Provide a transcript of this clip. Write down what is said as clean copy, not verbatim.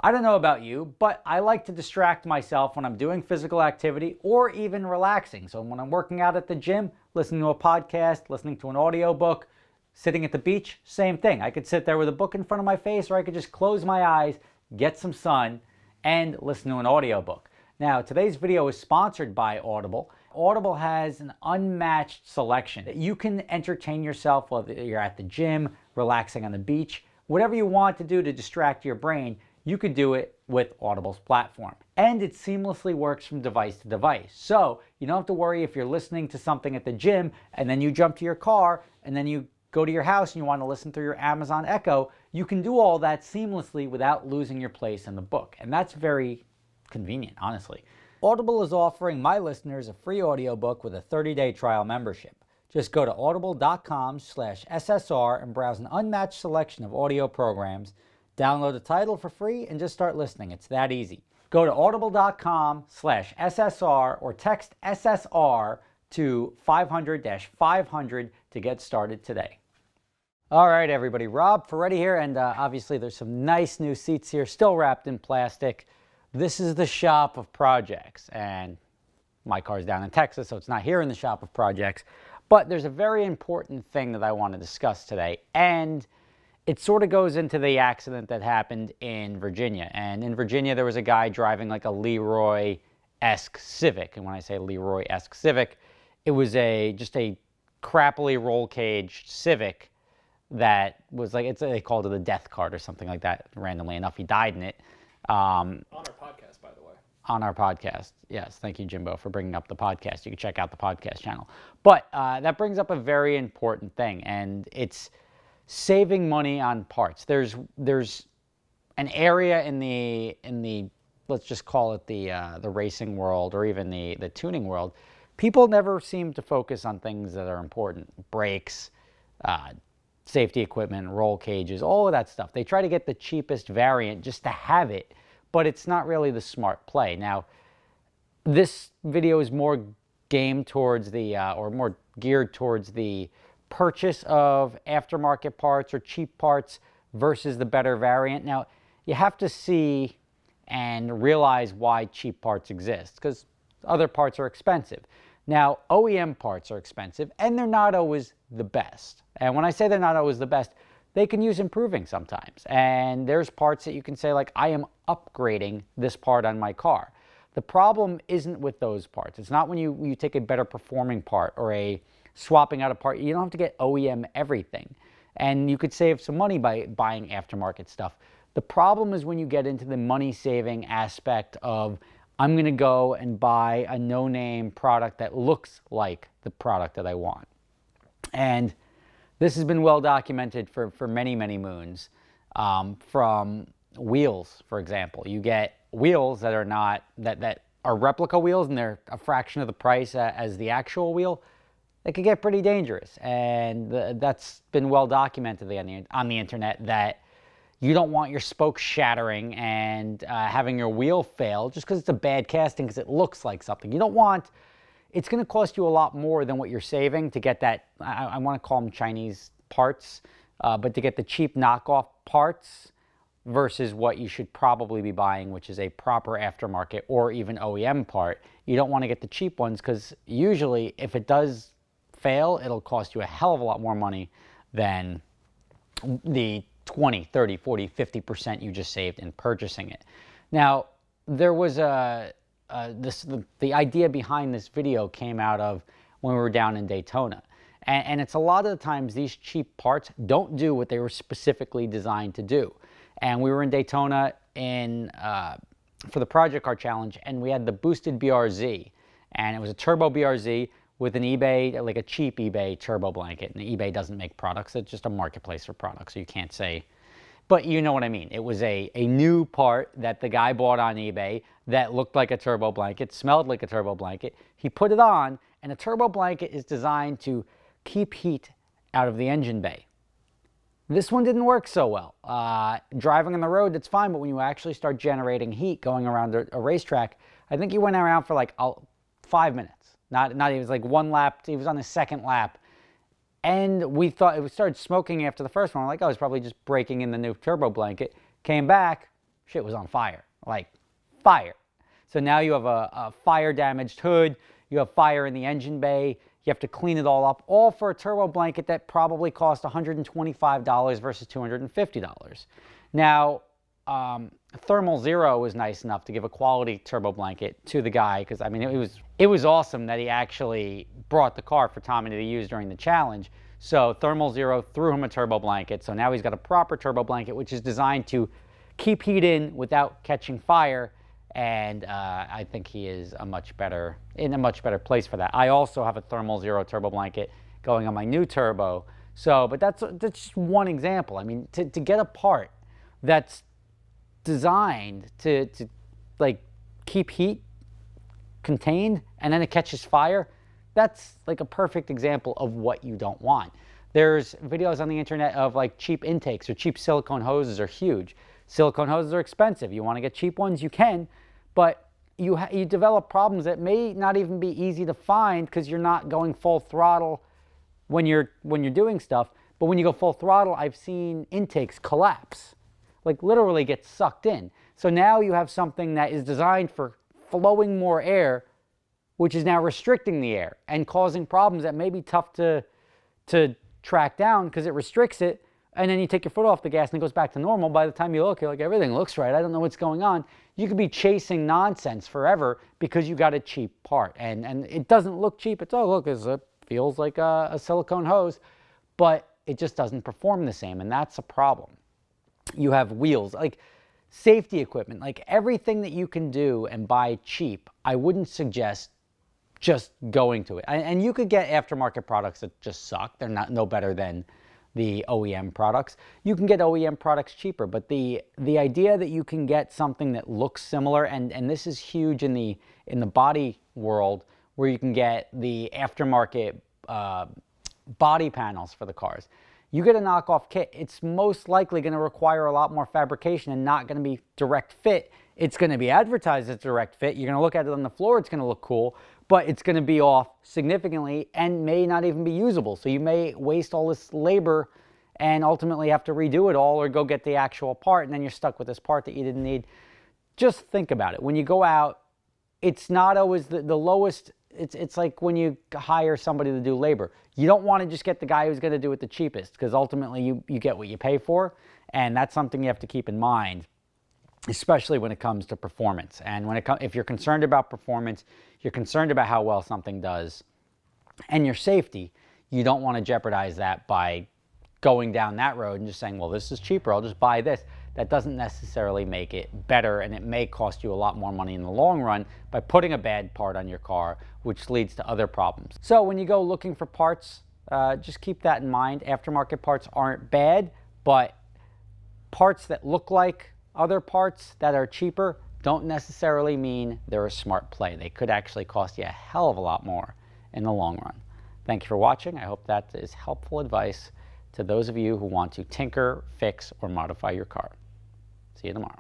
I don't know about you, but I like to distract myself when I'm doing physical activity or even relaxing. So when I'm working out at the gym, listening to a podcast, listening to an audiobook, sitting at the beach, same thing. I could sit there with a book in front of my face, or I could just close my eyes, get some sun, and listen to an audiobook. Now, today's video is sponsored by Audible. Audible has an unmatched selection. You can entertain yourself whether you're at the gym, relaxing on the beach, whatever you want to do to distract your brain. You could do it with Audible's platform. And it seamlessly works from device to device. So you don't have to worry if you're listening to something at the gym and then you jump to your car and then you go to your house and you want to listen through your Amazon Echo. You can do all that seamlessly without losing your place in the book. And that's very convenient, honestly. Audible is offering my listeners a free audiobook with a 30-day trial membership. Just go to audible.com/SSR and browse an unmatched selection of audio programs. Download the title for free and just start listening. It's that easy. Go to audible.com/SSR or text SSR to 500-500 to get started today. All right, everybody. Rob Ferretti here, and obviously there's some nice new seats here, still wrapped in plastic. This is the shop of projects, and my car's down in Texas, so it's not here in the shop of projects. But there's a very important thing that I want to discuss today, and it sort of goes into the accident that happened in Virginia. And in Virginia, there was a guy driving like a Leroy-esque Civic. And when I say Leroy-esque Civic, it was just a crappily roll-caged Civic that was like, they called it a death cart or something like that. Randomly enough, he died in it. On our podcast, by the way. On our podcast. Yes, thank you, Jimbo, for bringing up the podcast. You can check out the podcast channel. But that brings up a very important thing, and it's saving money on parts. There's an area in the let's just call it the racing world, or even the tuning world. People never seem to focus on things that are important: brakes, safety equipment, roll cages, all of that stuff. They try to get the cheapest variant just to have it, but it's not really the smart play. Now, this video is more geared towards the purchase of aftermarket parts or cheap parts versus the better variant. Now, you have to see and realize why cheap parts exist, because other parts are expensive. Now, OEM parts are expensive, and they're not always the best. And when I say they're not always the best, they can use improving sometimes. And there's parts that you can say, like, I am upgrading this part on my car. The problem isn't with those parts. It's not when you take a better performing part or a swapping out a part. You don't have to get OEM everything. And you could save some money by buying aftermarket stuff. The problem is when you get into the money-saving aspect of, I'm going to go and buy a no-name product that looks like the product that I want. And this has been well documented for many, many moons. From wheels, for example. You get wheels that are not, that are replica wheels, and they're a fraction of the price as the actual wheel. It could get pretty dangerous, and that's been well documented on the internet, that you don't want your spokes shattering and having your wheel fail just because it's a bad casting, because it looks like something. You don't want, it's going to cost you a lot more than what you're saving to get that, I want to call them Chinese parts, but to get the cheap knockoff parts versus what you should probably be buying, which is a proper aftermarket or even OEM part. You don't want to get the cheap ones, because usually if it does fail, it'll cost you a hell of a lot more money than the 20, 30, 40, 50% you just saved in purchasing it. Now, there was the idea behind this video came out of when we were down in Daytona. And it's a lot of the times these cheap parts don't do what they were specifically designed to do. And we were in Daytona for the Project Car Challenge, and we had the boosted BRZ. And it was a turbo BRZ with an eBay, like a cheap eBay turbo blanket. And eBay doesn't make products. It's just a marketplace for products, so you can't say. But you know what I mean. It was a new part that the guy bought on eBay that looked like a turbo blanket, smelled like a turbo blanket. He put it on, and a turbo blanket is designed to keep heat out of the engine bay. This one didn't work so well. Driving on the road, that's fine, but when you actually start generating heat going around a racetrack, I think he went around for like 5 minutes. Not even, it was like one lap. He was on his second lap. And we thought it started smoking after the first one. We're like, oh, it's probably just breaking in the new turbo blanket. Came back, shit was on fire, like fire. So now you have a fire damaged hood, you have fire in the engine bay, you have to clean it all up, all for a turbo blanket that probably cost $125 versus $250. Now, Thermal Zero was nice enough to give a quality turbo blanket to the guy, because I mean it was awesome that he actually brought the car for Tommy to use during the challenge. So Thermal Zero threw him a turbo blanket, so now he's got a proper turbo blanket which is designed to keep heat in without catching fire, and I think he is in a much better place for that. I also have a Thermal Zero turbo blanket going on my new turbo. So, but that's just one example. I mean, to get a part that's designed to like keep heat contained and then it catches fire, that's like a perfect example of what you don't want. There's videos on the internet of like cheap intakes or cheap silicone hoses are huge. Silicone hoses are expensive. You want to get cheap ones, you can, but you develop problems that may not even be easy to find because you're not going full throttle when you're doing stuff. But when you go full throttle, I've seen intakes collapse, like literally get sucked in. So now you have something that is designed for flowing more air, which is now restricting the air and causing problems that may be tough to track down because it restricts it. And then you take your foot off the gas and it goes back to normal. By the time you look, you're like, everything looks right. I don't know what's going on. You could be chasing nonsense forever because you got a cheap part. And it doesn't look cheap. It's, oh, look, it feels like a silicone hose, but it just doesn't perform the same. And that's a problem. You have wheels, like safety equipment, like everything that you can do and buy cheap, I wouldn't suggest just going to it. And you could get aftermarket products that just suck. They're no better than the OEM products. You can get OEM products cheaper, but the idea that you can get something that looks similar, and this is huge in the body world, where you can get the aftermarket body panels for the cars. You get a knockoff kit, it's most likely going to require a lot more fabrication and not going to be direct fit. It's going to be advertised as direct fit. You're going to look at it on the floor, it's going to look cool, but it's going to be off significantly and may not even be usable. So you may waste all this labor and ultimately have to redo it all or go get the actual part, and then you're stuck with this part that you didn't need. Just think about it. When you go out, it's not always the lowest. It's like when you hire somebody to do labor. You don't want to just get the guy who's going to do it the cheapest, because ultimately you get what you pay for, and that's something you have to keep in mind, especially when it comes to performance. And if you're concerned about performance, you're concerned about how well something does, and your safety, you don't want to jeopardize that by going down that road and just saying, well, this is cheaper, I'll just buy this. That doesn't necessarily make it better, and it may cost you a lot more money in the long run by putting a bad part on your car, which leads to other problems. So when you go looking for parts, just keep that in mind. Aftermarket parts aren't bad, but parts that look like other parts that are cheaper don't necessarily mean they're a smart play. They could actually cost you a hell of a lot more in the long run. Thank you for watching. I hope that is helpful advice to those of you who want to tinker, fix, or modify your car. See you tomorrow.